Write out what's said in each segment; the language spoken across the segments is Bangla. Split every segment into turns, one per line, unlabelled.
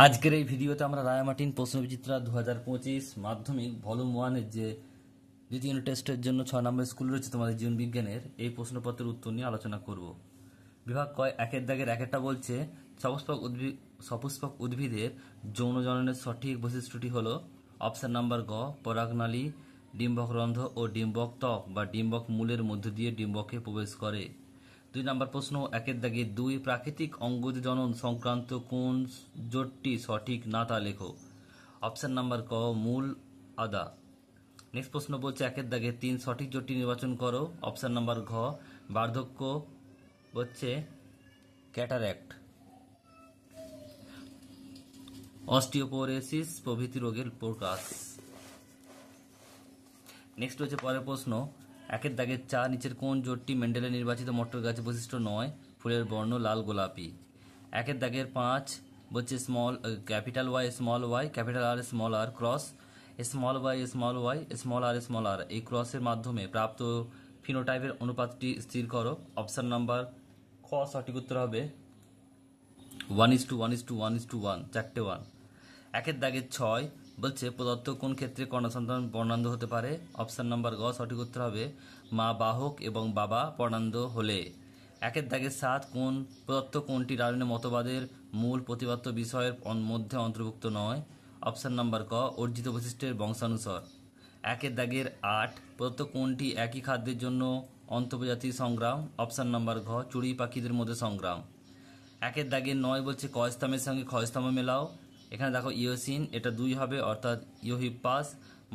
আজকের এই ভিডিওতে আমরা রায়ামার্টিন প্রশ্নবিচিত্রা 2025 মাধ্যমিক ভলিউম 1 এর যে দ্বিতীয় ইউনিট টেস্টের জন্য 6 নম্বর স্কুল রয়েছে তোমাদের জীবন বিজ্ঞানের এই প্রশ্নপত্রের উত্তর নিয়ে আলোচনা করব। বিভাগ কয় একের দাগের একটা বলছে সপুষ্পক উদ্ভিদের যৌন জননের সঠিক বৈশিষ্ট্যটি হলো অপশন নাম্বার গ পরাগনালী, ডিম্বক রন্ধ্র ও ডিম্বক ত্বক বা ডিম্বক মূলের মধ্য দিয়ে ডিম্বকে প্রবেশ করে। 2 নম্বর প্রশ্ন একের দাগে 2 প্রাকৃতিক অঙ্গজ জনন সংক্রান্ত কোন জোটটি সঠিক না তা লেখো। অপশন নাম্বার ক মূল আদা। নেক্সট প্রশ্ন বলছে একের দাগে 3 সঠিক জোটটি নির্বাচন করো। অপশন নাম্বার ঘ বার্ধক্য হচ্ছে ক্যাটারাক্ট, অস্টিওপোরোসিস প্রভৃতি রোগের প্রকাশ। নেক্সট হচ্ছে পরের প্রশ্ন একের দাগের 4 নিচের কোন জোটটি মেন্ডেলের নির্বাচিত মটর গাছের বৈশিষ্ট্য নয়। ফুলের বর্ণ লাল গোলাপি। একের দাগের 5 বলছে capital Y small Y capital R small R cross small Y small R এই ক্রসের মাধ্যমে প্রাপ্ত ফিনোটাইপের অনুপাতটি স্থির করো। অপশন নাম্বার খ সঠিক উত্তর হবে 1:1:1:1, চারটে 1। একের দাগের 6 বলছে প্রদত্ত কোন ক্ষেত্রে কন্যা সন্তান বর্ণান্ধ হতে পারে। অপশন নাম্বার গ সঠিক উত্তর হবে মা বাহক এবং বাবা বর্ণান্ধ হলে। একের দাগের 7 কোন প্রদত্ত কোনটি ডারউইনের মতবাদের মূল প্রতিপাদ্য বিষয়ের মধ্যে অন্তর্ভুক্ত নয়। অপশন নাম্বার ক অর্জিত বৈশিষ্ট্যের বংশানুসার। একের দাগের 8 প্রদত্ত কোনটি একই খাদ্যের জন্য অন্তঃপ্রজাতি সংগ্রাম। অপশন নাম্বার ঘ চড়ুই পাখিদের মধ্যে সংগ্রাম। একের দাগের 9 বলছে ক স্তম্ভের সঙ্গে খ স্তম্ভ মেলাও। এখানে দেখো ইওসিন এটা 2 হবে অর্থাৎ ইওহিপ্পাস,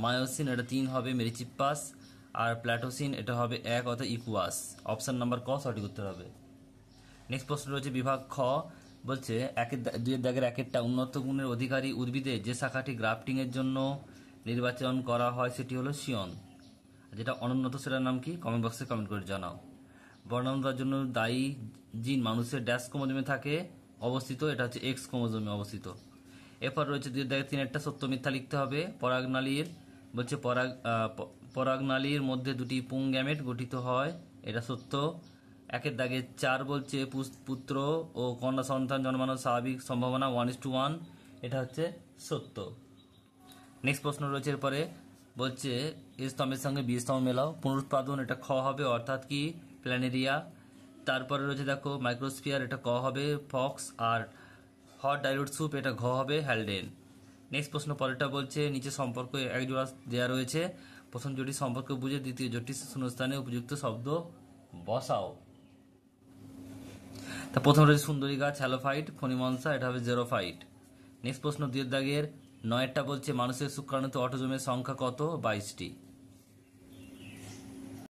মায়োসিন এটা 3 হবে মেরিচিপ্পাস, আর প্ল্যাটোসিন এটা হবে 1 অর্থাৎ ইকুয়াস। অপশন নাম্বার ক সঠিক উত্তর হবে। নেক্সট প্রশ্ন রয়েছে বিভাগ খ বলছে দুইয়ের দাগের একেরটা উন্নত গুণের অধিকারী উদ্ভিদে যে শাখাটি গ্রাফটিং এর জন্য নির্বাচন করা হয় সেটি হলো সিয়ন। যেটা অনুন্নত সেটার নাম কি কমেন্ট বক্সে কমেন্ট করে জানাও। বর্ণান্ধতার জন্য দায়ী জিন মানুষের ড্যাশ ক্রোমোজোমে থাকে অবস্থিত, এটা হচ্ছে এক্স ক্রোমোজোমে অবস্থিত। এরপর রয়েছে 2 দাগের 3 সত্য মিথ্যা লিখতে হবে। পরাগনালীর বলছে পরাগনালীর মধ্যে 2টি পুং গ্যামেট গঠিত হয়, এটা সত্য। একের দাগে 4 বলছে পুত্র ও কন্যা সন্তান জন্মানোর স্বাভাবিক সম্ভাবনা 1:1, এটা হচ্ছে সত্য। নেক্সট প্রশ্ন রয়েছে এরপরে বলছে এ স্তম্ভের সঙ্গে বি স্তম্ভ মেলাও। পুনরুৎপাদন এটা খ হবে অর্থাৎ কি প্ল্যানেরিয়া। তারপরে রয়েছে দেখো মাইক্রোস্ফিয়ার এটা ক হবে ফক্স, আর হট ডাইলুট স্যুপ এটা ঘ হবে হ্যালডেন। নেক্সট প্রশ্ন পরেরটা বলছে নিচে সম্পর্ক এক জোড়া দেওয়া রয়েছে, প্রথম জোটি সম্পর্ক বুঝে দ্বিতীয় জোটি শূন্যস্থানে উপযুক্ত শব্দ বসাও। তা প্রথম রয়েছে সুন্দরী গাছ হ্যালোফাইট, ফণিমনসা এটা হবে জেরোফাইট। নেক্সট প্রশ্ন 2 দাগের 9টা বলছে মানুষের শুক্রাণুতে অটোজোমের সংখ্যা কত 22টি।